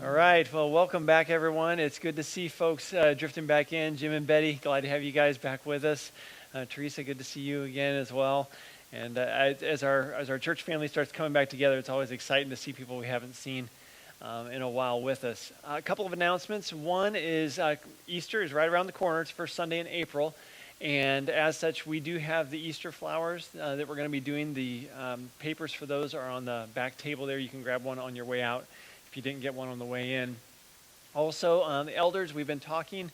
All right. Well, welcome back, everyone. It's good to see folks drifting back in. Jim and Betty, glad to have you guys back with us. Teresa, good to see you again as well. And as our church family starts coming back together, it's always exciting to see people we haven't seen in a while with us. A couple of announcements. One is Easter is right around the corner. It's first Sunday in April. And as such, we do have the Easter flowers that we're going to be doing. The papers for those are on the back table there. You can grab one on your way out if you didn't get one on the way in. Also, the elders, we've been talking,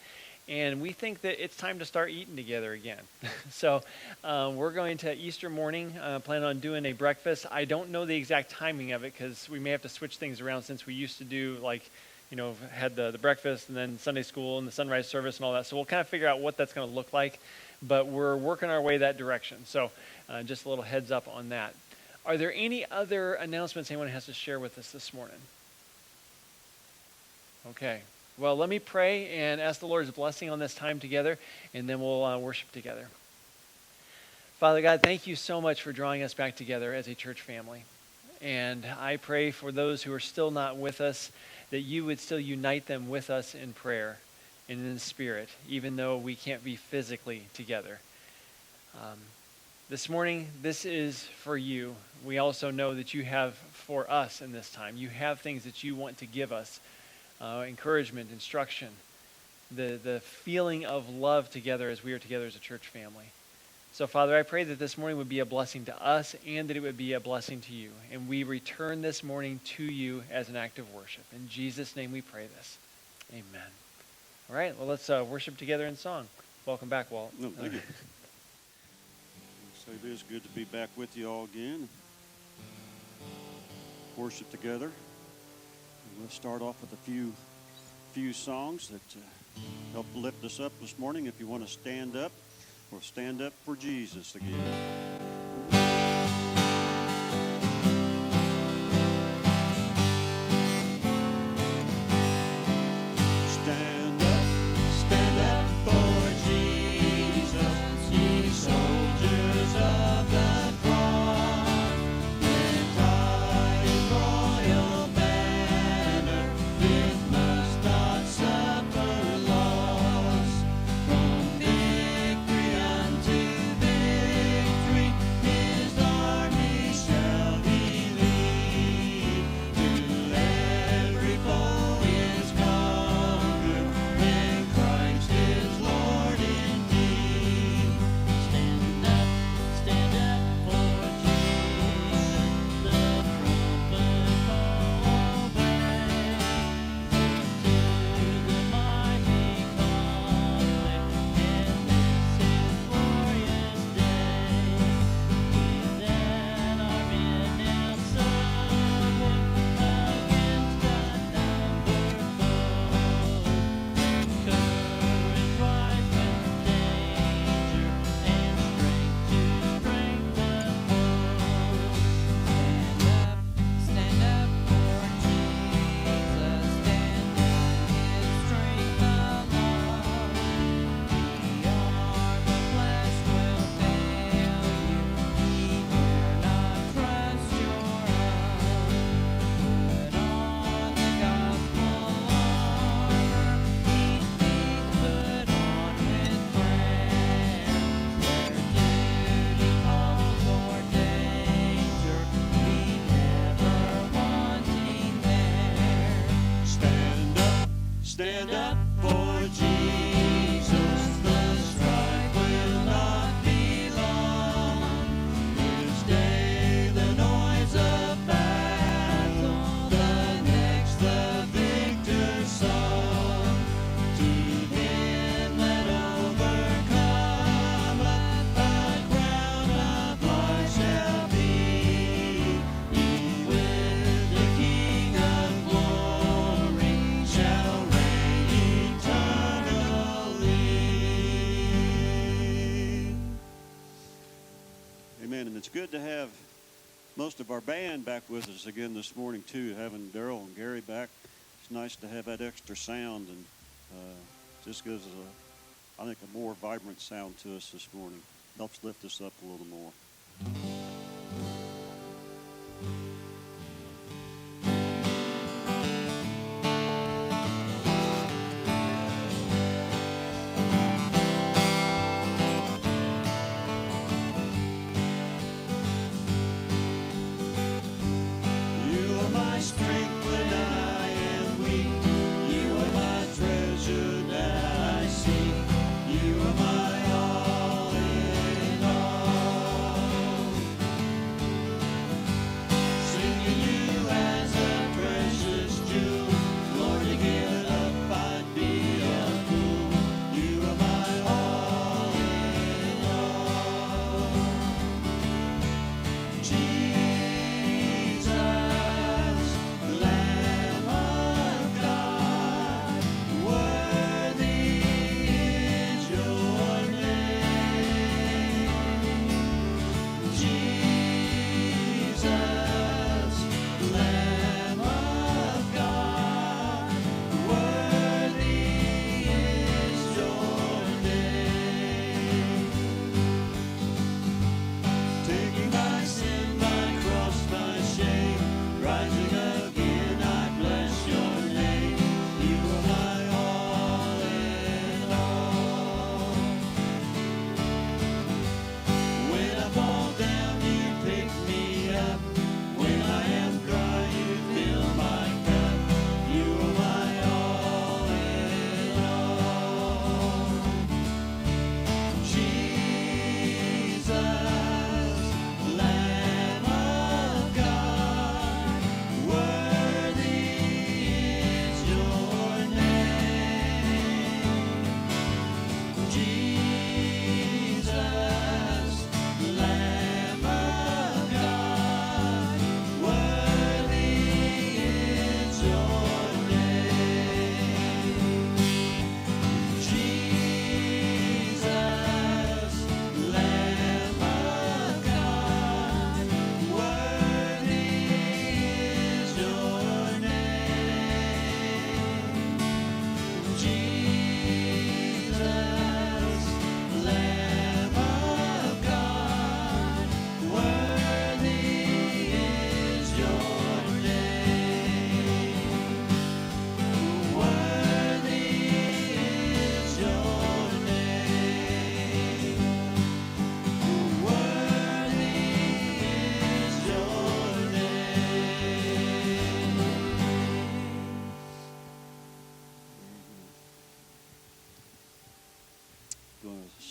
and we think that it's time to start eating together again. So we're going to Easter morning, plan on doing a breakfast. I don't know the exact timing of it because we may have to switch things around since we used to do had the breakfast and then Sunday school and the sunrise service and all that. So we'll kind of figure out what that's going to look like, but we're working our way that direction. So just a little heads up on that. Are there any other announcements anyone has to share with us this morning? Okay. Well, let me pray and ask the Lord's blessing on this time together, and then we'll worship together. Father God, thank you so much for drawing us back together as a church family. And I pray for those who are still not with us, that you would still unite them with us in prayer and in the Spirit, even though we can't be physically together. This morning, this is for you. We also know that you have for us in this time. You have things that you want to give us. Encouragement, instruction, the feeling of love together as we are together as a church family. So, Father, I pray that this morning would be a blessing to us and that it would be a blessing to you. And we return this morning to you as an act of worship. In Jesus' name we pray this. Amen. All right, well, let's worship together in song. Welcome back, Walt. No, thank you. So it is good to be back with you all again. Worship together. We'll start off with a few songs that help lift us up this morning. If you want to stand up, we'll stand up for Jesus again. Stand up for Jesus, the strife will not be long. This day the noise of battle, the next the victor's song. To him that overcometh, a crown of life shall be. He with the King of glory shall and it's good to have most of our band back with us again this morning too, having Daryl and Gary back. It's nice to have that extra sound, and just gives I think a more vibrant sound to us this morning. Helps lift us up a little more.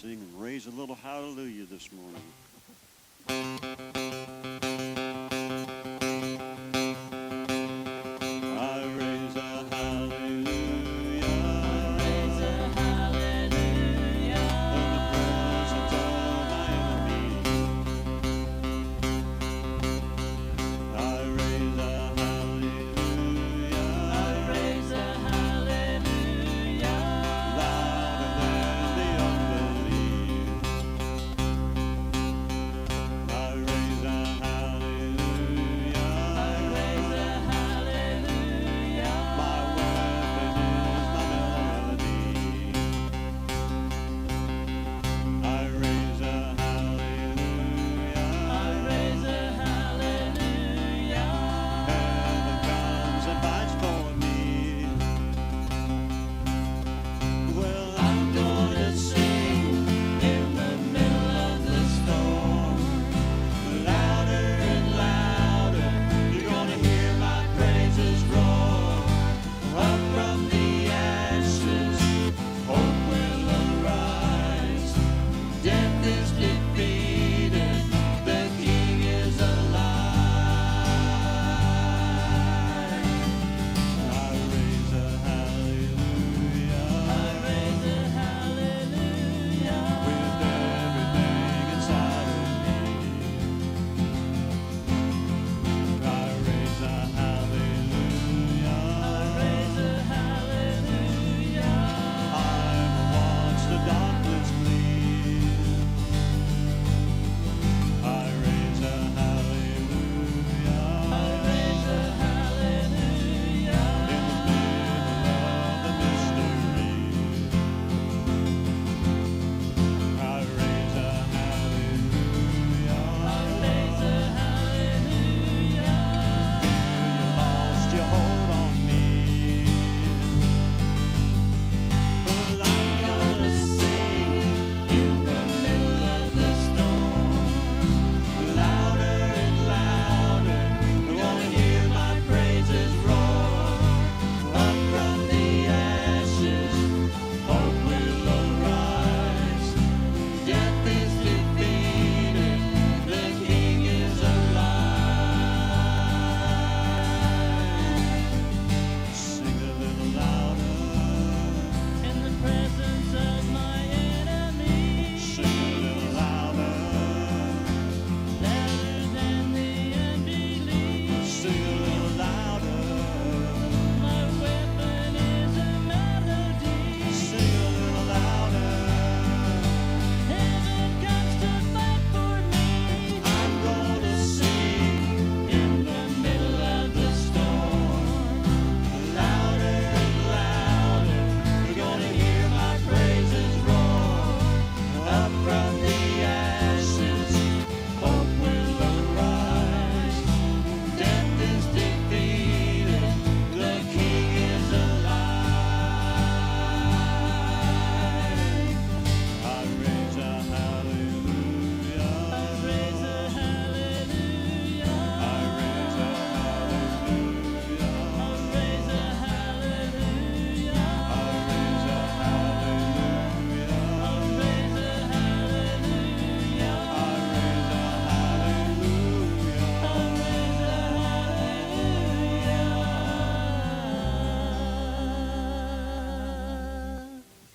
sing and raise a little hallelujah this morning.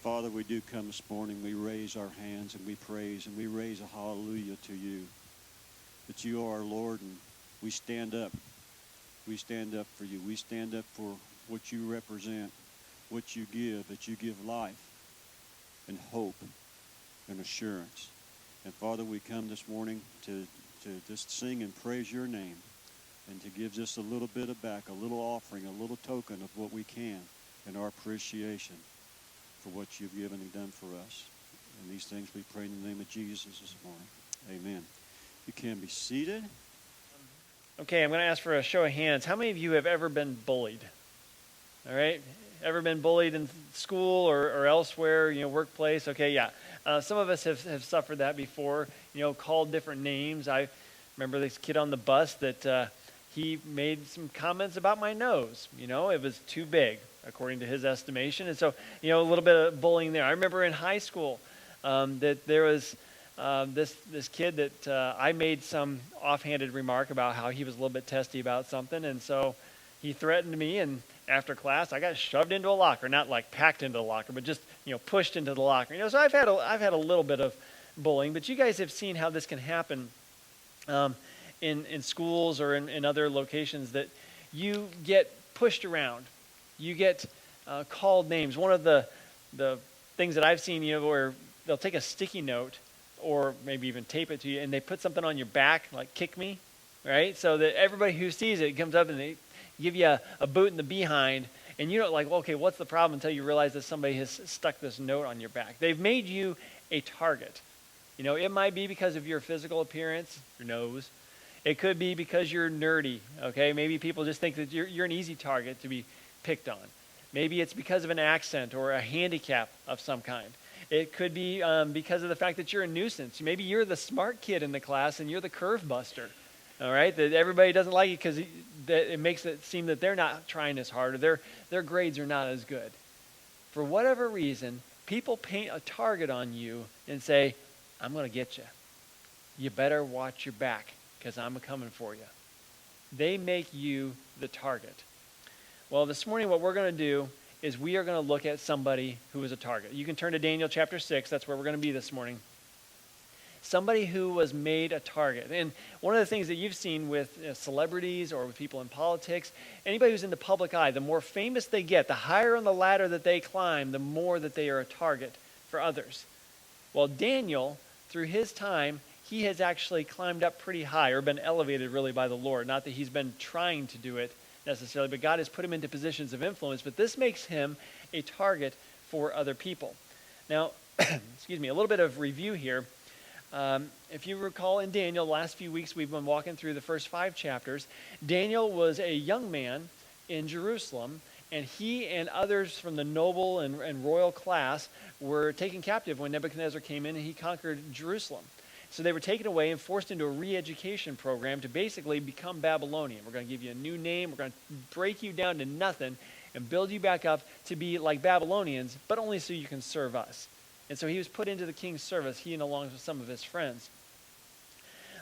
Father, we do come this morning. We raise our hands and we praise and we raise a hallelujah to you. That you are our Lord, and we stand up. We stand up for you. We stand up for what you represent, what you give, that you give life and hope and assurance. And Father, we come this morning to just sing and praise your name and to give just a little bit of back, a little offering, a little token of what we can in our appreciation for what you've given and done for us. And these things we pray in the name of Jesus this morning. Amen. You can be seated. Okay, I'm going to ask for a show of hands. How many of you have ever been bullied? All right? Ever been bullied in school or elsewhere, workplace? Okay, yeah. Some of us have suffered that before, called different names. I remember this kid on the bus that he made some comments about my nose. It was too big, according to his estimation. And so, a little bit of bullying there. I remember in high school, that there was this kid that I made some offhanded remark about how he was a little bit testy about something, and so he threatened me, and after class I got shoved into a locker, not like packed into a locker, but just pushed into the locker. So I've had a little bit of bullying, but you guys have seen how this can happen in schools or in other locations, that you get pushed around, you get called names. One of the things that I've seen, where they'll take a sticky note or maybe even tape it to you, and they put something on your back, like "kick me," right? So that everybody who sees it comes up and they give you a boot in the behind, and you don't like, well, okay, what's the problem, until you realize that somebody has stuck this note on your back. They've made you a target. It might be because of your physical appearance, your nose. It could be because you're nerdy, okay? Maybe people just think that you're an easy target to be picked on. Maybe it's because of an accent or a handicap of some kind. It could be because of the fact that you're a nuisance. Maybe you're the smart kid in the class and you're the curve buster, all right? That everybody doesn't like you because it makes it seem that they're not trying as hard, or their grades are not as good. For whatever reason, people paint a target on you and say, "I'm going to get you. You better watch your back because I'm coming for you." They make you the target. Well, this morning what we're going to do is we are going to look at somebody who is a target. You can turn to Daniel chapter 6. That's where we're going to be this morning. Somebody who was made a target. And one of the things that you've seen with celebrities or with people in politics, anybody who's in the public eye, the more famous they get, the higher on the ladder that they climb, the more that they are a target for others. Well, Daniel, through his time, he has actually climbed up pretty high, or been elevated really by the Lord. Not that he's been trying to do it necessarily, but God has put him into positions of influence. But this makes him a target for other people. Now, excuse me, a little bit of review here. If you recall in Daniel, the last few weeks we've been walking through the first 5 chapters. Daniel was a young man in Jerusalem, and he and others from the noble and royal class were taken captive when Nebuchadnezzar came in and he conquered Jerusalem. So they were taken away and forced into a re-education program to basically become Babylonian. We're going to give you a new name. We're going to break you down to nothing and build you back up to be like Babylonians, but only so you can serve us. And so he was put into the king's service, he and along with some of his friends.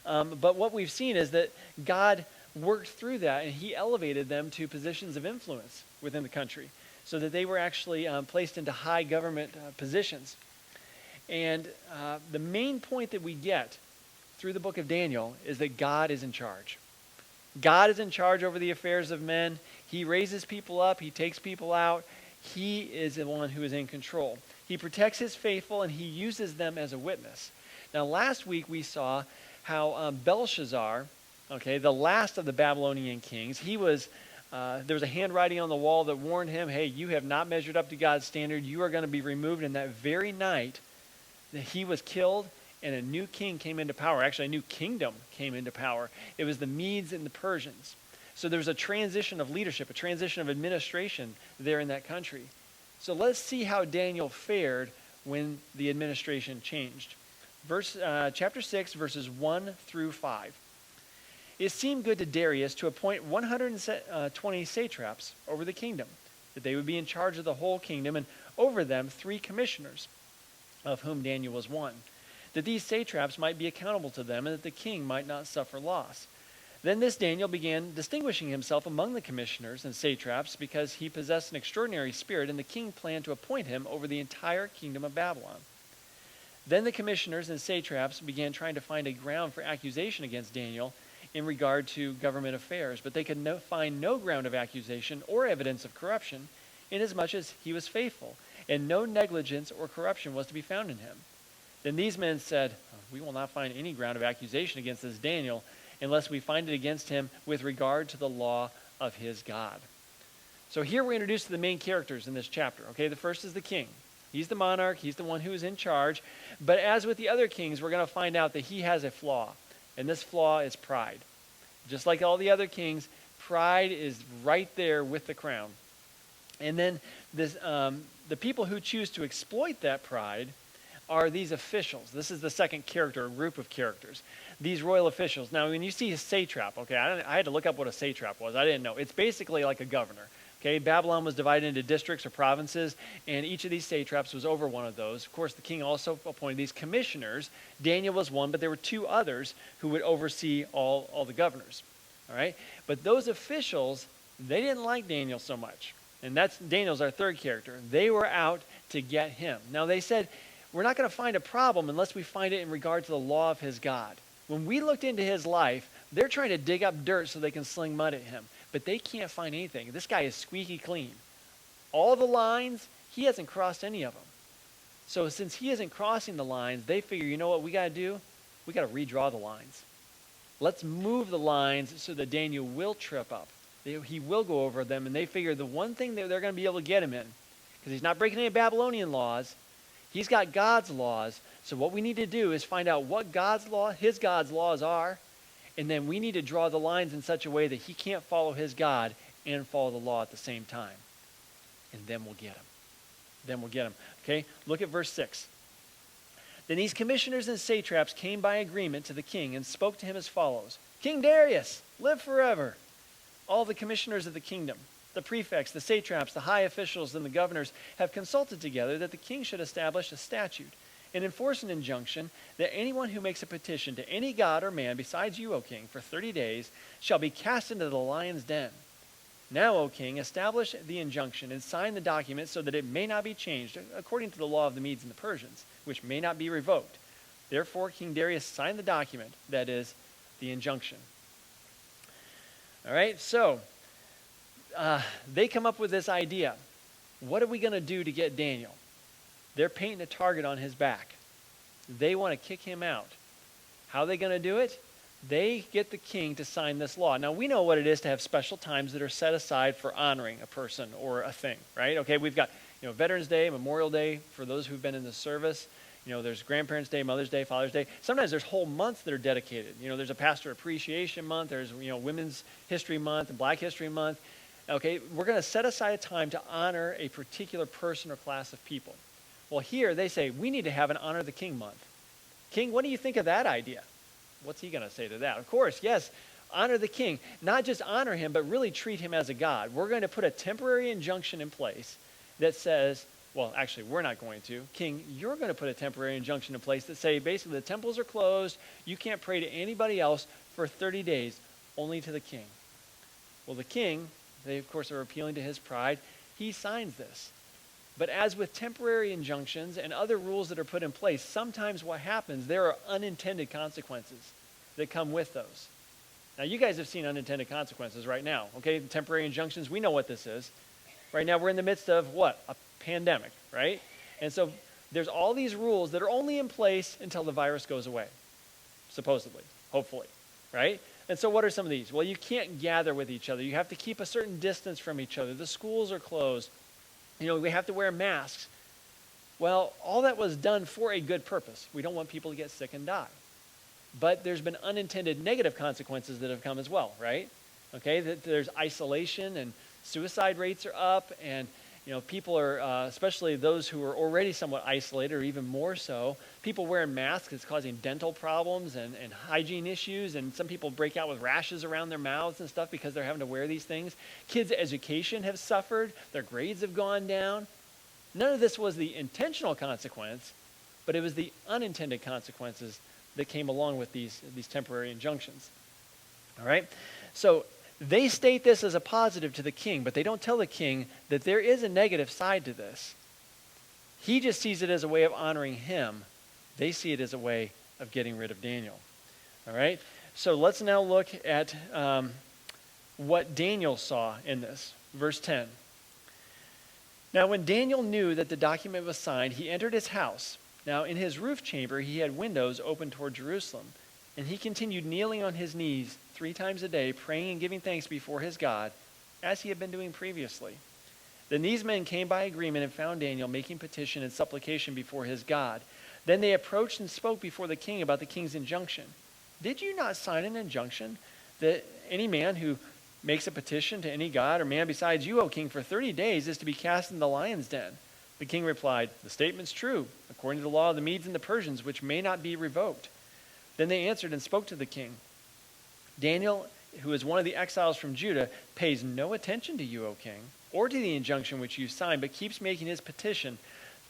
But what we've seen is that God worked through that, and he elevated them to positions of influence within the country, so that they were actually placed into high government positions. And the main point that we get through the book of Daniel is that God is in charge. God is in charge over the affairs of men. He raises people up. He takes people out. He is the one who is in control. He protects his faithful, and he uses them as a witness. Now, last week we saw how Belshazzar, okay, the last of the Babylonian kings, he was there was a handwriting on the wall that warned him, hey, you have not measured up to God's standard. You are going to be removed. And that very night that he was killed, and a new king came into power. Actually, a new kingdom came into power. It was the Medes and the Persians. So there was a transition of leadership, a transition of administration there in that country. So let's see how Daniel fared when the administration changed. Chapter 6, verses 1 through 5. It seemed good to Darius to appoint 120 satraps over the kingdom, that they would be in charge of the whole kingdom, and over them 3 commissioners, of whom Daniel was one, that these satraps might be accountable to them, and that the king might not suffer loss. Then this Daniel began distinguishing himself among the commissioners and satraps because he possessed an extraordinary spirit, and the king planned to appoint him over the entire kingdom of Babylon. Then the commissioners and satraps began trying to find a ground for accusation against Daniel in regard to government affairs, but they could find no ground of accusation or evidence of corruption, inasmuch as he was faithful, and no negligence or corruption was to be found in him. Then these men said, we will not find any ground of accusation against this Daniel unless we find it against him with regard to the law of his God. So here we're introduced to the main characters in this chapter. Okay, the first is the king. He's the monarch. He's the one who is in charge. But as with the other kings, we're going to find out that he has a flaw, and this flaw is pride. Just like all the other kings, pride is right there with the crown. And then the people who choose to exploit that pride are these officials. This is the second character, a group of characters. These royal officials. Now, when you see a satrap, okay, I had to look up what a satrap was. I didn't know. It's basically like a governor. Okay, Babylon was divided into districts or provinces, and each of these satraps was over one of those. Of course, the king also appointed these commissioners. Daniel was one, but there were two others who would oversee all the governors. All right, but those officials, they didn't like Daniel so much. And Daniel's our third character. They were out to get him. Now they said, we're not going to find a problem unless we find it in regard to the law of his God. When we looked into his life, they're trying to dig up dirt so they can sling mud at him. But they can't find anything. This guy is squeaky clean. All the lines, he hasn't crossed any of them. So since he isn't crossing the lines, they figure, you know what we got to do? We got to redraw the lines. Let's move the lines so that Daniel will trip up. He will go over them, and they figure the one thing that they're going to be able to get him in, because he's not breaking any Babylonian laws, he's got God's laws. So what we need to do is find out what his God's laws are, and then we need to draw the lines in such a way that he can't follow his God and follow the law at the same time. And then we'll get him. Okay, look at verse 6. Then these commissioners and satraps came by agreement to the king and spoke to him as follows. King Darius, live forever. All the commissioners of the kingdom, the prefects, the satraps, the high officials, and the governors have consulted together that the king should establish a statute and enforce an injunction that anyone who makes a petition to any god or man besides you, O king, for 30 days shall be cast into the lion's den. Now, O king, establish the injunction and sign the document so that it may not be changed according to the law of the Medes and the Persians, which may not be revoked. Therefore, King Darius signed the document, that is, the injunction. All right, so they come up with this idea. What are we going to do to get Daniel? They're painting a target on his back. They want to kick him out. How are they going to do it? They get the king to sign this law. Now, we know what it is to have special times that are set aside for honoring a person or a thing, right? Okay, we've got Veterans Day, Memorial Day for those who've been in the service. There's Grandparents' Day, Mother's Day, Father's Day. Sometimes there's whole months that are dedicated. There's a Pastor Appreciation Month. There's, Women's History Month and Black History Month. Okay, we're going to set aside a time to honor a particular person or class of people. Well, here they say, we need to have an Honor the King month. King, what do you think of that idea? What's he going to say to that? Of course, yes, honor the king. Not just honor him, but really treat him as a god. We're going to put a temporary injunction in place that says, well, actually, we're not going to. King, you're going to put a temporary injunction in place that say, basically, the temples are closed. You can't pray to anybody else for 30 days, only to the king. Well, the king, they, of course, are appealing to his pride. He signs this. But as with temporary injunctions and other rules that are put in place, sometimes what happens, there are unintended consequences that come with those. Now, you guys have seen unintended consequences right now, okay? Temporary injunctions, we know what this is. Right now, we're in the midst of what? A pandemic, right? And so there's all these rules that are only in place until the virus goes away, supposedly, hopefully, right? And so what are some of these? Well, you can't gather with each other. You have to keep a certain distance from each other. The schools are closed. We have to wear masks. Well, all that was done for a good purpose. We don't want people to get sick and die. But there's been unintended negative consequences that have come as well, right? Okay, there's isolation and suicide rates are up, and people are, especially those who are already somewhat isolated or even more so, people wearing masks is causing dental problems and hygiene issues, and some people break out with rashes around their mouths and stuff because they're having to wear these things. Kids' education have suffered. Their grades have gone down. None of this was the intentional consequence, but it was the unintended consequences that came along with these temporary injunctions. All right? So they state this as a positive to the king, but they don't tell the king that there is a negative side to this. He just sees it as a way of honoring him. They see it as a way of getting rid of Daniel. All right? So let's now look at what Daniel saw in this. Verse 10. Now when Daniel knew that the document was signed, he entered his house. Now in his roof chamber he had windows open toward Jerusalem. And he continued kneeling on his knees 3 times a day, praying and giving thanks before his God, as he had been doing previously. Then these men came by agreement and found Daniel making petition and supplication before his God. Then they approached and spoke before the king about the king's injunction. Did you not sign an injunction that any man who makes a petition to any god or man besides you, O king, for 30 days is to be cast in the lion's den? The king replied, the statement's true, according to the law of the Medes and the Persians, which may not be revoked. Then they answered and spoke to the king. Daniel, who is one of the exiles from Judah, pays no attention to you, O king, or to the injunction which you signed, but keeps making his petition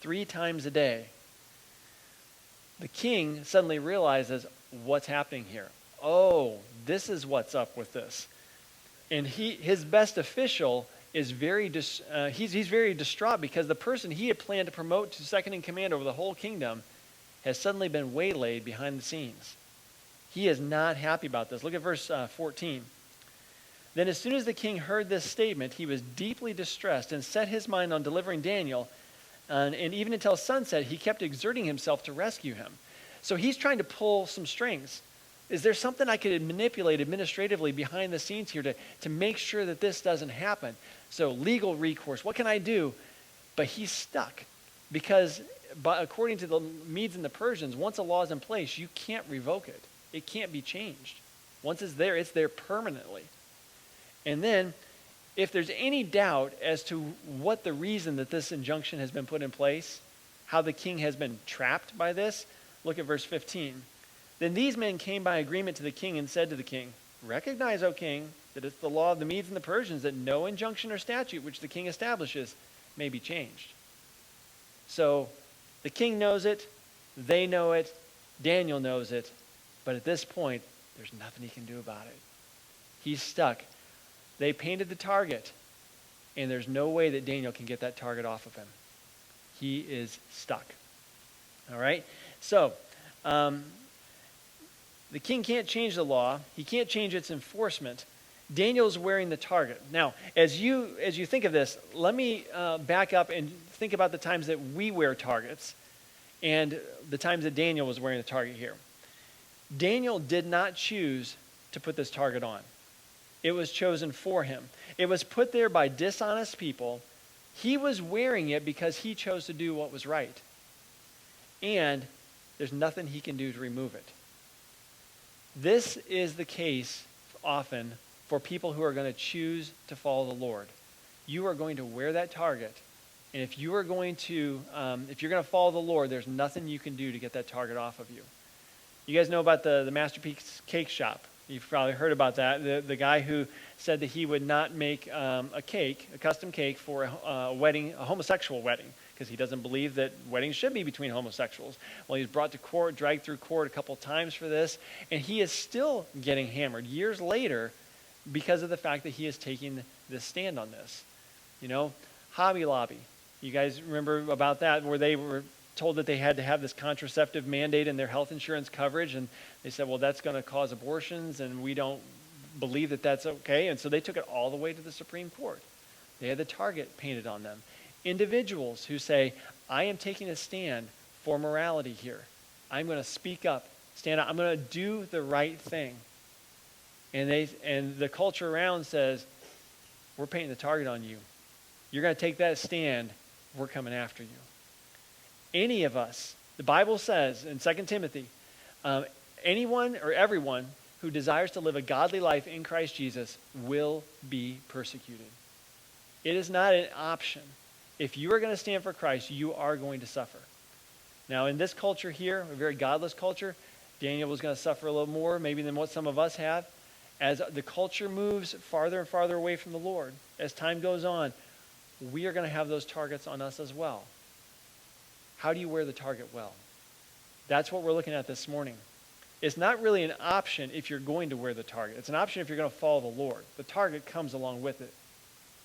3 times a day. The king suddenly realizes what's happening here. Oh, this is what's up with this. And his best official is he's very distraught because the person he had planned to promote to second in command over the whole kingdom has suddenly been waylaid behind the scenes. He is not happy about this. Look at verse 14. Then as soon as the king heard this statement, he was deeply distressed and set his mind on delivering Daniel. And even until sunset, he kept exerting himself to rescue him. So he's trying to pull some strings. Is there something I could manipulate administratively behind the scenes here to make sure that this doesn't happen? So legal recourse, what can I do? But he's stuck because according to the Medes and the Persians, once a law is in place, you can't revoke it. It can't be changed. Once it's there permanently. And then if there's any doubt as to what the reason that this injunction has been put in place, how the king has been trapped by this, look at verse 15. Then these men came by agreement to the king and said to the king, "Recognize, O king, that it's the law of the Medes and the Persians that no injunction or statute which the king establishes may be changed." So the king knows it, they know it, Daniel knows it, but at this point, there's nothing he can do about it. He's stuck. They painted the target, and there's no way that Daniel can get that target off of him. He is stuck. All right? So, the king can't change the law. He can't change its enforcement. Daniel's wearing the target. Now, as you think of this, let me back up and think about the times that we wear targets and the times that Daniel was wearing the target here. Daniel did not choose to put this target on. It was chosen for him. It was put there by dishonest people. He was wearing it because he chose to do what was right. And there's nothing he can do to remove it. This is the case often for people who are going to choose to follow the Lord. You are going to wear that target, and if you're going to follow the Lord, there's nothing you can do to get that target off of you. You guys know about the Masterpiece Cake Shop. You've probably heard about that. The guy who said that he would not make a custom cake for a wedding, a homosexual wedding, because he doesn't believe that weddings should be between homosexuals. Well, he's brought to court, dragged through court a couple times for this, and he is still getting hammered years later because of the fact that he is taking this stand on this. You know, Hobby Lobby. You guys remember about that, where they were told that they had to have this contraceptive mandate in their health insurance coverage, and they said, well, that's going to cause abortions, and we don't believe that that's okay, and so they took it all the way to the Supreme Court. They had the target painted on them. Individuals who say, I am taking a stand for morality here. I'm going to speak up, stand up, I'm going to do the right thing. And the culture around says, we're painting the target on you. You're going to take that stand, we're coming after you. Any of us, the Bible says in 2 Timothy, anyone or everyone who desires to live a godly life in Christ Jesus will be persecuted. It is not an option. If you are going to stand for Christ, you are going to suffer. Now, in this culture here, a very godless culture, Daniel was going to suffer a little more maybe than what some of us have. As the culture moves farther and farther away from the Lord, as time goes on, we are going to have those targets on us as well. How do you wear the target well? That's what we're looking at this morning. It's not really an option if you're going to wear the target. It's an option if you're going to follow the Lord. The target comes along with it.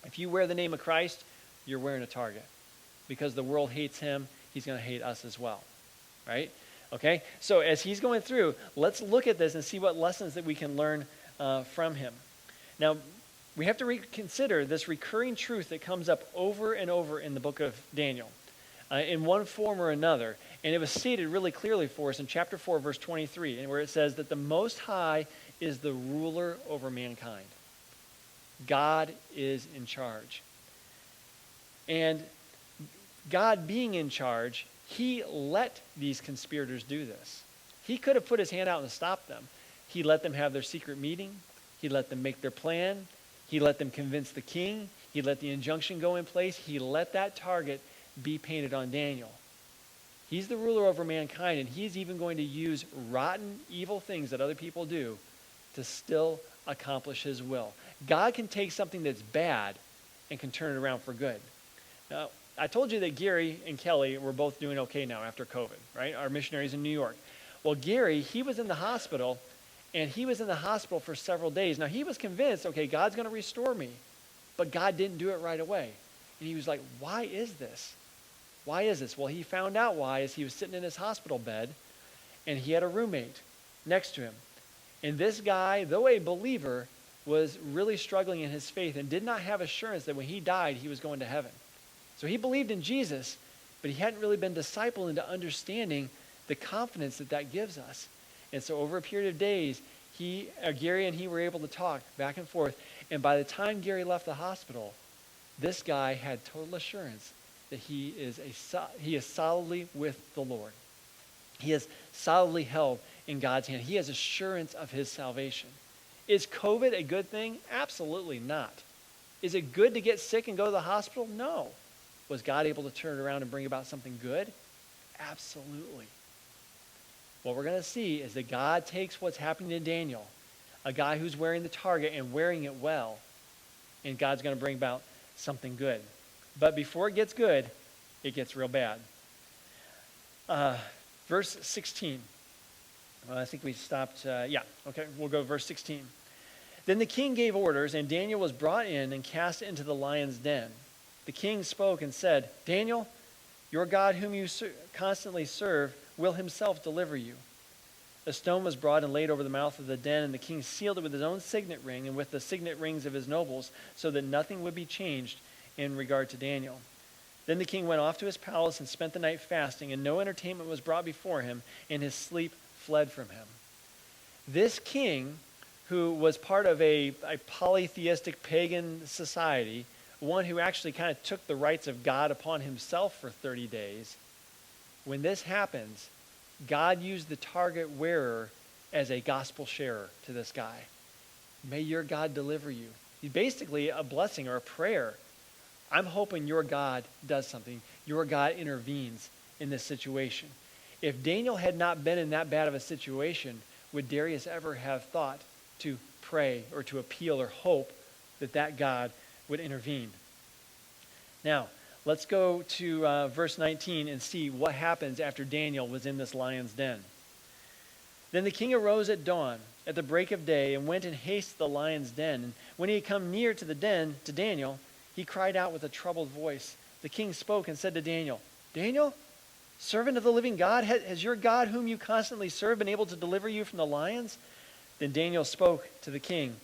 If you wear the name of Christ, you're wearing a target. Because the world hates him, he's going to hate us as well. Right? Okay? So as he's going through, let's look at this and see what lessons that we can learn from him. Now, we have to reconsider this recurring truth that comes up over and over in the book of Daniel. In one form or another. And it was stated really clearly for us in chapter 4, verse 23, where it says that the Most High is the ruler over mankind. God is in charge. And God being in charge, he let these conspirators do this. He could have put his hand out and stopped them. He let them have their secret meeting. He let them make their plan. He let them convince the king. He let the injunction go in place. He let that target be painted on Daniel. He's the ruler over mankind, and he's even going to use rotten, evil things that other people do to still accomplish his will. God can take something that's bad and can turn it around for good. Now, I told you that Gary and Kelly were both doing okay now after COVID, right? Our missionaries in New York. Well, Gary, he was in the hospital, and he was in the hospital for several days. Now, he was convinced, okay, God's going to restore me, but God didn't do it right away. And he was like, why is this? Why is this? Well, he found out why as he was sitting in his hospital bed, and he had a roommate next to him. And this guy, though a believer, was really struggling in his faith and did not have assurance that when he died, he was going to heaven. So he believed in Jesus, but he hadn't really been discipled into understanding the confidence that that gives us. And so over a period of days, Gary and he were able to talk back and forth. And by the time Gary left the hospital, this guy had total assurance that he is solidly with the Lord. He is solidly held in God's hand. He has assurance of his salvation. Is COVID a good thing? Absolutely not. Is it good to get sick and go to the hospital? No. Was God able to turn it around and bring about something good? Absolutely. What we're going to see is that God takes what's happening to Daniel, a guy who's wearing the target and wearing it well, and God's going to bring about something good. But before it gets good, it gets real bad. Verse 16. I think we stopped. We'll go to verse 16. Then the king gave orders, and Daniel was brought in and cast into the lion's den. The king spoke and said, Daniel, your God whom you constantly serve will himself deliver you. A stone was brought and laid over the mouth of the den, and the king sealed it with his own signet ring and with the signet rings of his nobles, so that nothing would be changed in regard to Daniel. Then the king went off to his palace and spent the night fasting, and no entertainment was brought before him, and his sleep fled from him. This king, who was part of a polytheistic pagan society, one who actually kind of took the rights of God upon himself for 30 days, when this happens, God used the target wearer as a gospel sharer to this guy. May your God deliver you. Basically a blessing or a prayer. I'm hoping your God does something. Your God intervenes in this situation. If Daniel had not been in that bad of a situation, would Darius ever have thought to pray or to appeal or hope that God would intervene? Now, let's go to verse 19 and see what happens after Daniel was in this lion's den. Then the king arose at dawn, at the break of day, and went in haste to the lion's den. And when he had come near to the den, to Daniel, he cried out with a troubled voice. The king spoke and said to Daniel, Daniel, servant of the living God, has your God whom you constantly serve been able to deliver you from the lions? Then Daniel spoke to the king,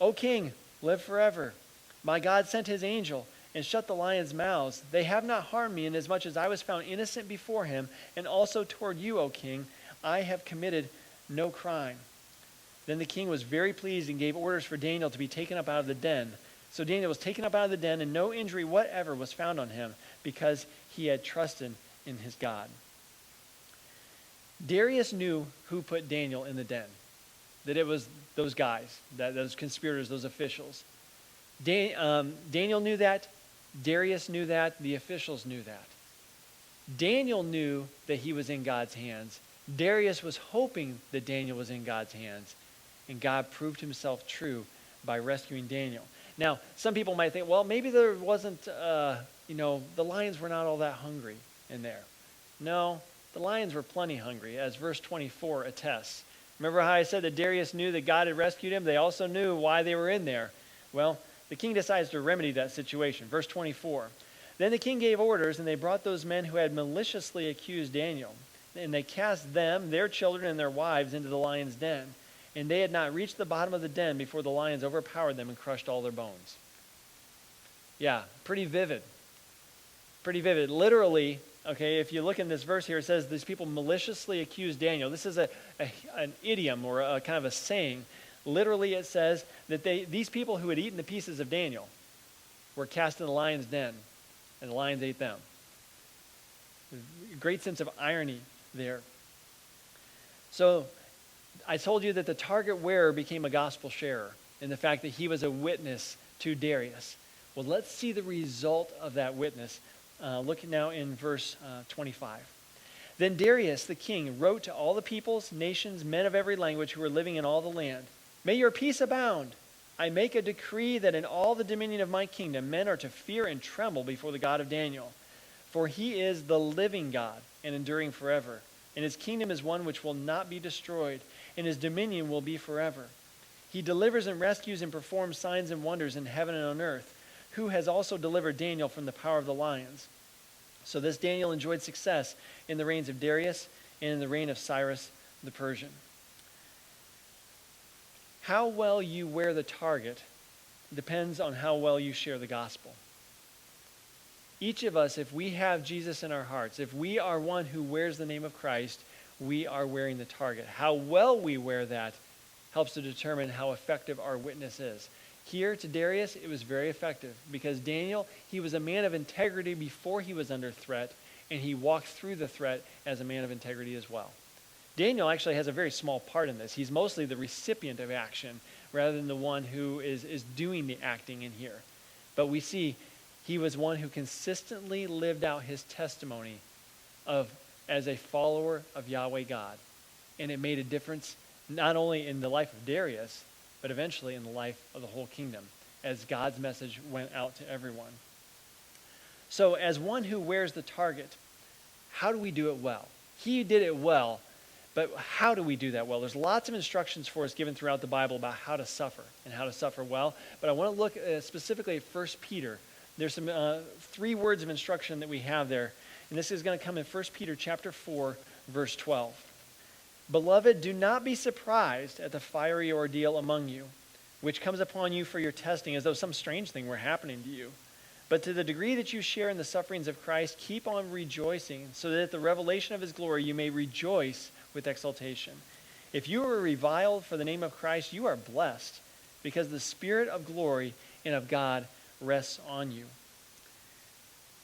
O king, live forever. My God sent his angel and shut the lions' mouths. They have not harmed me, inasmuch as I was found innocent before him, and also toward you, O king, I have committed no crime. Then the king was very pleased and gave orders for Daniel to be taken up out of the den. So Daniel was taken up out of the den, and no injury whatever was found on him, because he had trusted in his God. Darius knew who put Daniel in the den, that it was those guys, those conspirators, those officials. Daniel knew that. Darius knew that. The officials knew that. Daniel knew that he was in God's hands. Darius was hoping that Daniel was in God's hands, and God proved himself true by rescuing Daniel. Now, some people might think, well, maybe there wasn't, the lions were not all that hungry in there. No, the lions were plenty hungry, as verse 24 attests. Remember how I said that Darius knew that God had rescued him? They also knew why they were in there. Well, the king decides to remedy that situation. Verse 24. Then the king gave orders, and they brought those men who had maliciously accused Daniel. And they cast them, their children, and their wives into the lion's den. And they had not reached the bottom of the den before the lions overpowered them and crushed all their bones. Yeah, pretty vivid. Pretty vivid. Literally, okay, if you look in this verse here, it says these people maliciously accused Daniel. This is an idiom or a kind of a saying. Literally, it says that these people who had eaten the pieces of Daniel were cast in the lion's den, and the lions ate them. Great sense of irony there. So, I told you that the target wearer became a gospel sharer in the fact that he was a witness to Darius. Well, let's see the result of that witness. Look now in verse 25. Then Darius the king wrote to all the peoples, nations, men of every language who were living in all the land, May your peace abound. I make a decree that in all the dominion of my kingdom, men are to fear and tremble before the God of Daniel. For he is the living God and enduring forever. And his kingdom is one which will not be destroyed, and his dominion will be forever. He delivers and rescues and performs signs and wonders in heaven and on earth, who has also delivered Daniel from the power of the lions. So this Daniel enjoyed success in the reigns of Darius and in the reign of Cyrus the Persian. How well you wear the target depends on how well you share the gospel. Each of us, if we have Jesus in our hearts, if we are one who wears the name of Christ, we are wearing the target. How well we wear that helps to determine how effective our witness is. Here to Darius, it was very effective because Daniel, he was a man of integrity before he was under threat, and he walked through the threat as a man of integrity as well. Daniel actually has a very small part in this. He's mostly the recipient of action rather than the one who is doing the acting in here. But we see he was one who consistently lived out his testimony as a follower of Yahweh God. And it made a difference not only in the life of Darius, but eventually in the life of the whole kingdom as God's message went out to everyone. So as one who wears the target, how do we do it well? He did it well, but how do we do that well? There's lots of instructions for us given throughout the Bible about how to suffer and how to suffer well. But I want to look specifically at 1 Peter. There's some 3 words of instruction that we have there. And this is going to come in 1 Peter chapter 4, verse 12. Beloved, do not be surprised at the fiery ordeal among you, which comes upon you for your testing, as though some strange thing were happening to you. But to the degree that you share in the sufferings of Christ, keep on rejoicing, so that at the revelation of his glory you may rejoice with exultation. If you are reviled for the name of Christ, you are blessed, because the Spirit of glory and of God rests on you.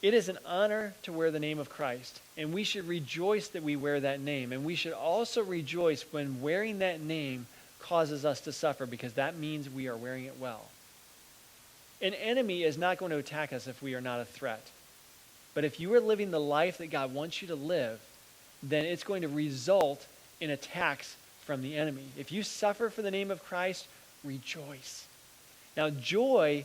It is an honor to wear the name of Christ, and we should rejoice that we wear that name. And we should also rejoice when wearing that name causes us to suffer, because that means we are wearing it well. An enemy is not going to attack us if we are not a threat. But if you are living the life that God wants you to live, then it's going to result in attacks from the enemy. If you suffer for the name of Christ, rejoice. Now, joy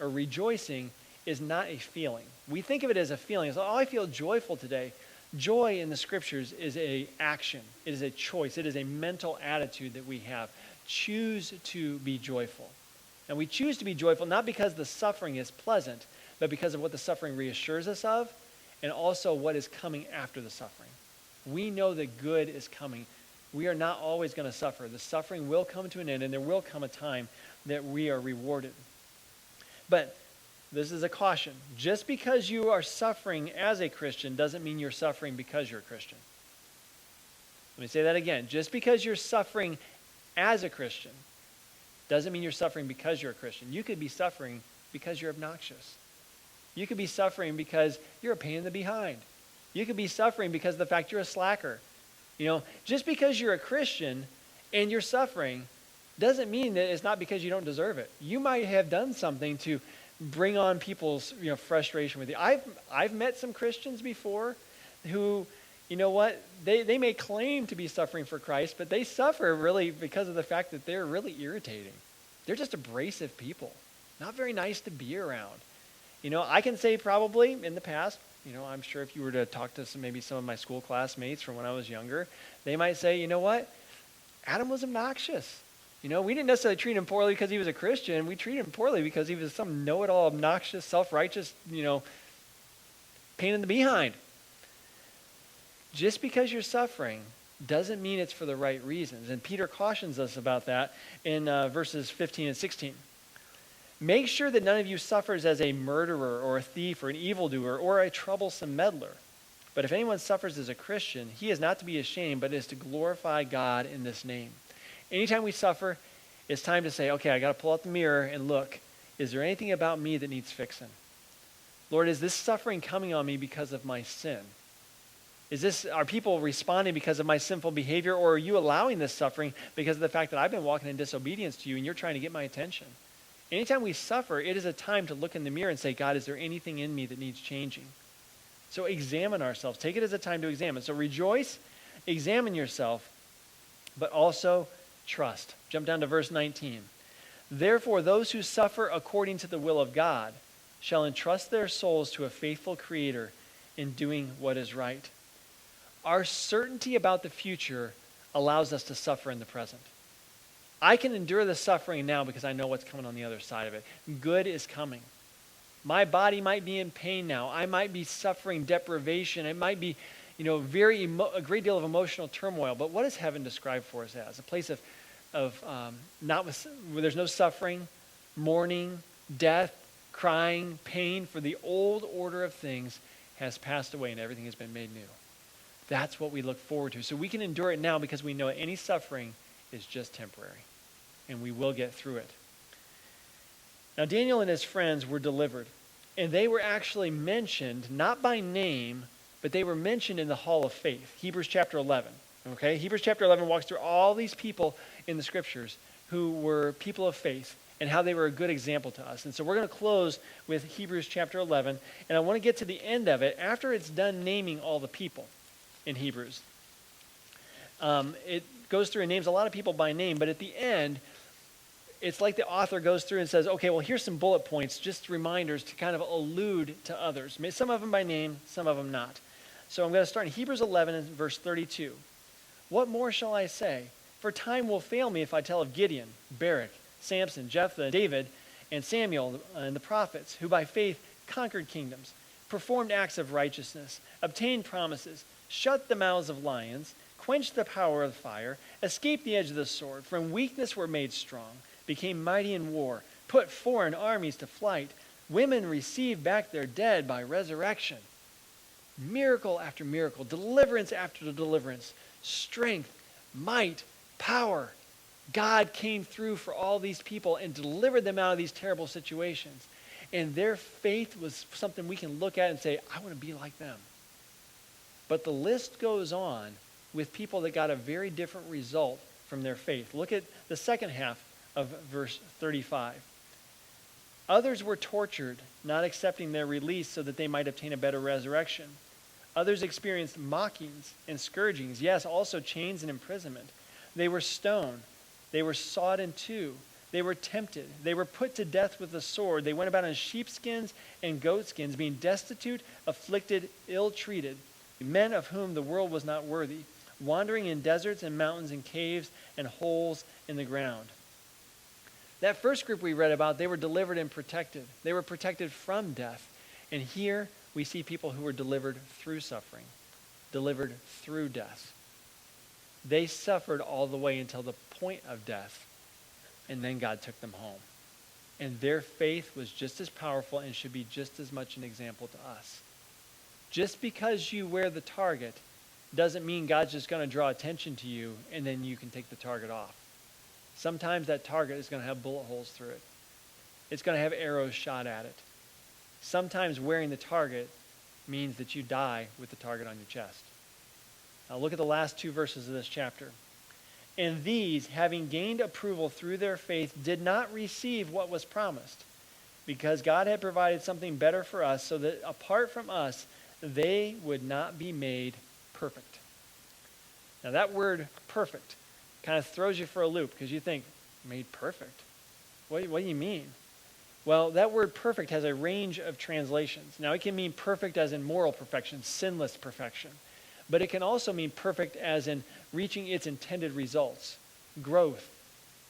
or rejoicing is not a feeling. We think of it as a feeling. It's like, oh, I feel joyful today. Joy in the scriptures is an action. It is a choice. It is a mental attitude that we have. Choose to be joyful. And we choose to be joyful not because the suffering is pleasant, but because of what the suffering reassures us of, and also what is coming after the suffering. We know that good is coming. We are not always going to suffer. The suffering will come to an end, and there will come a time that we are rewarded. But this is a caution. Just because you are suffering as a Christian doesn't mean you're suffering because you're a Christian. Let me say that again. Just because you're suffering as a Christian doesn't mean you're suffering because you're a Christian. You could be suffering because you're obnoxious. You could be suffering because you're a pain in the behind. You could be suffering because of the fact you're a slacker. Just because you're a Christian and you're suffering doesn't mean that it's not because you don't deserve it. You might have done something to bring on people's frustration with you. I've met some Christians before who, they may claim to be suffering for Christ, but they suffer really because of the fact that they're really irritating. They're just abrasive people, not very nice to be around. I can say probably in the past, I'm sure if you were to talk to some of my school classmates from when I was younger, they might say, you know what? Adam was obnoxious. We didn't necessarily treat him poorly because he was a Christian. We treated him poorly because he was some know-it-all, obnoxious, self-righteous, pain in the behind. Just because you're suffering doesn't mean it's for the right reasons. And Peter cautions us about that in verses 15 and 16. Make sure that none of you suffers as a murderer or a thief or an evildoer or a troublesome meddler. But if anyone suffers as a Christian, he is not to be ashamed, but is to glorify God in this name. Anytime we suffer, it's time to say, okay, I got to pull out the mirror and look. Is there anything about me that needs fixing? Lord, is this suffering coming on me because of my sin? Are people responding because of my sinful behavior, or are you allowing this suffering because of the fact that I've been walking in disobedience to you and you're trying to get my attention? Anytime we suffer, it is a time to look in the mirror and say, God, is there anything in me that needs changing? So examine ourselves. Take it as a time to examine. So rejoice, examine yourself, but also trust. Jump down to verse 19. Therefore, those who suffer according to the will of God shall entrust their souls to a faithful Creator in doing what is right. Our certainty about the future allows us to suffer in the present. I can endure the suffering now because I know what's coming on the other side of it. Good is coming. My body might be in pain now. I might be suffering deprivation. It might be, a great deal of emotional turmoil. But what does heaven describe for us as? A place where there's no suffering, mourning, death, crying, pain, for the old order of things has passed away and everything has been made new. That's what we look forward to. So we can endure it now because we know any suffering is just temporary, and we will get through it. Now, Daniel and his friends were delivered, and they were actually mentioned, not by name, but they were mentioned in the Hall of Faith, Hebrews chapter 11. Okay, Hebrews chapter 11 walks through all these people in the scriptures who were people of faith and how they were a good example to us. And so we're going to close with Hebrews chapter 11, and I want to get to the end of it after it's done naming all the people in Hebrews. It goes through and names a lot of people by name, but at the end, it's like the author goes through and says, okay, well, here's some bullet points, just reminders to kind of allude to others. Some of them by name, some of them not. So I'm going to start in Hebrews 11 and verse 32. What more shall I say? For time will fail me if I tell of Gideon, Barak, Samson, Jephthah, David, and Samuel, and the prophets, who by faith conquered kingdoms, performed acts of righteousness, obtained promises, shut the mouths of lions, quenched the power of fire, escaped the edge of the sword, from weakness were made strong, became mighty in war, put foreign armies to flight, women received back their dead by resurrection. Miracle after miracle, deliverance after deliverance, strength, might, power. God came through for all these people and delivered them out of these terrible situations. And their faith was something we can look at and say, I want to be like them. But the list goes on with people that got a very different result from their faith. Look at the second half of verse 35. Others were tortured, not accepting their release so that they might obtain a better resurrection. Others experienced mockings and scourgings, yes, also chains and imprisonment. They were stoned. They were sawed in two. They were tempted. They were put to death with the sword. They went about in sheepskins and goatskins, being destitute, afflicted, ill-treated, men of whom the world was not worthy, wandering in deserts and mountains and caves and holes in the ground. That first group we read about, they were delivered and protected. They were protected from death. And here we see people who were delivered through suffering, delivered through death. They suffered all the way until the point of death, and then God took them home. And their faith was just as powerful and should be just as much an example to us. Just because you wear the target doesn't mean God's just going to draw attention to you and then you can take the target off. Sometimes that target is going to have bullet holes through it. It's going to have arrows shot at it. Sometimes wearing the target means that you die with the target on your chest. Now look at the last two verses of this chapter. And these, having gained approval through their faith, did not receive what was promised, because God had provided something better for us, so that apart from us, they would not be made perfect. Now that word perfect kind of throws you for a loop, because you think, made perfect? What do you mean? Well, that word perfect has a range of translations. Now it can mean perfect as in moral perfection, sinless perfection. But it can also mean perfect as in reaching its intended results, growth,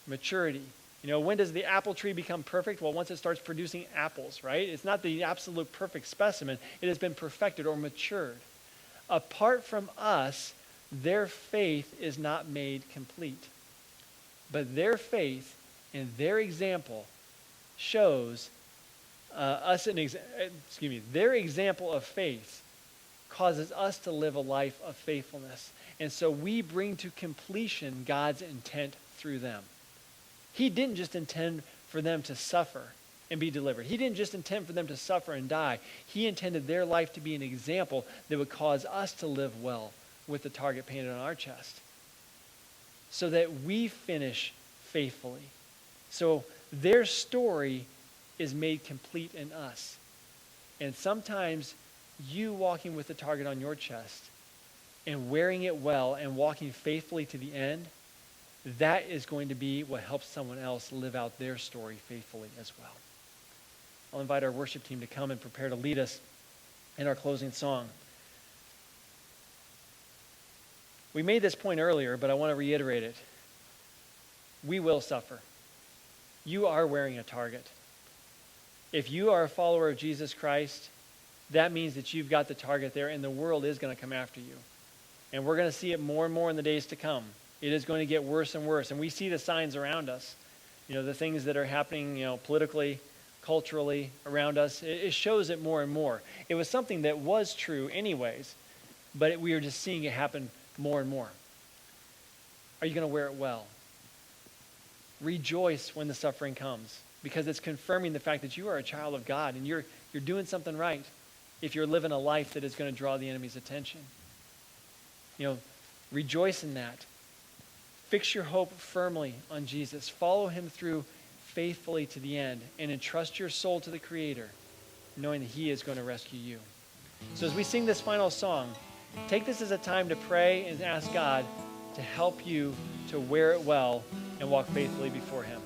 maturity. When does the apple tree become perfect? Well, once it starts producing apples, right? It's not the absolute perfect specimen. It has been perfected or matured. Apart from us, their faith is not made complete. But their faith and their example shows their example of faith causes us to live a life of faithfulness. And so we bring to completion God's intent through them. He didn't just intend for them to suffer and be delivered. He didn't just intend for them to suffer and die. He intended their life to be an example that would cause us to live well with the target painted on our chest, so that we finish faithfully. So their story is made complete in us. And sometimes you walking with the target on your chest and wearing it well and walking faithfully to the end that is going to be what helps someone else live out their story faithfully as well. I'll invite our worship team to come and prepare to lead us in our closing song. We made this point earlier, but I want to reiterate it. We will suffer. You are wearing a target. If you are a follower of Jesus Christ, that means that you've got the target there, and the world is going to come after you. And we're going to see it more and more in the days to come. It is going to get worse and worse. And we see the signs around us. The things that are happening, politically, culturally around us. It shows it more and more. It was something that was true anyways, but we are just seeing it happen more and more. Are you going to wear it well? Rejoice when the suffering comes, because it's confirming the fact that you are a child of God and you're doing something right if you're living a life that is going to draw the enemy's attention. Rejoice in that. Fix your hope firmly on Jesus. Follow him through faithfully to the end, and entrust your soul to the Creator, knowing that he is going to rescue you. So as we sing this final song, take this as a time to pray and ask God to help you to wear it well and walk faithfully before him.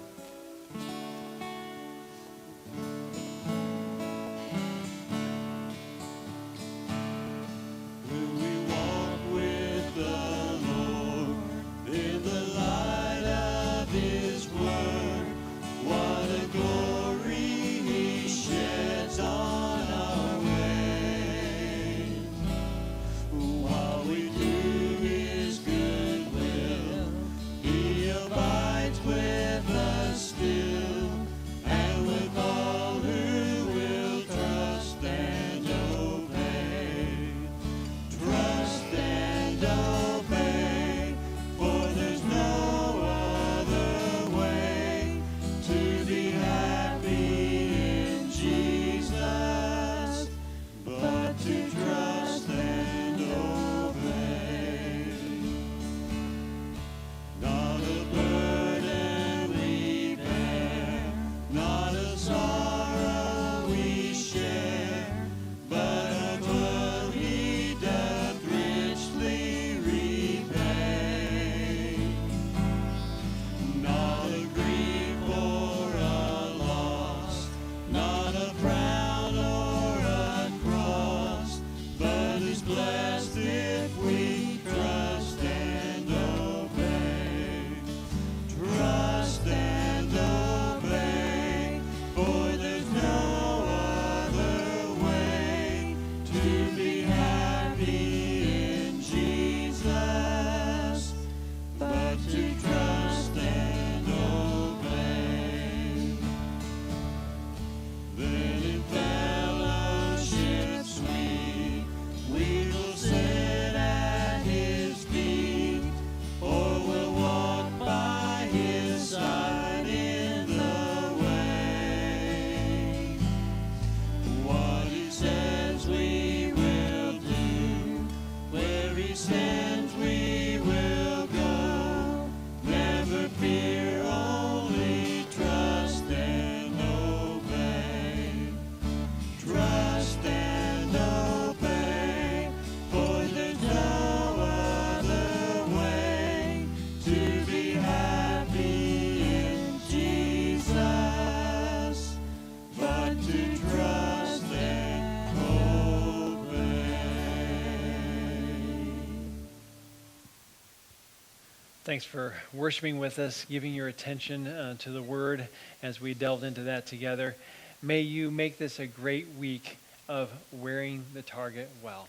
Thanks for worshiping with us, giving your attention to the Word as we delved into that together. May you make this a great week of wearing the target well.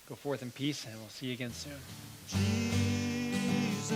Go forth in peace, and we'll see you again soon. Jesus,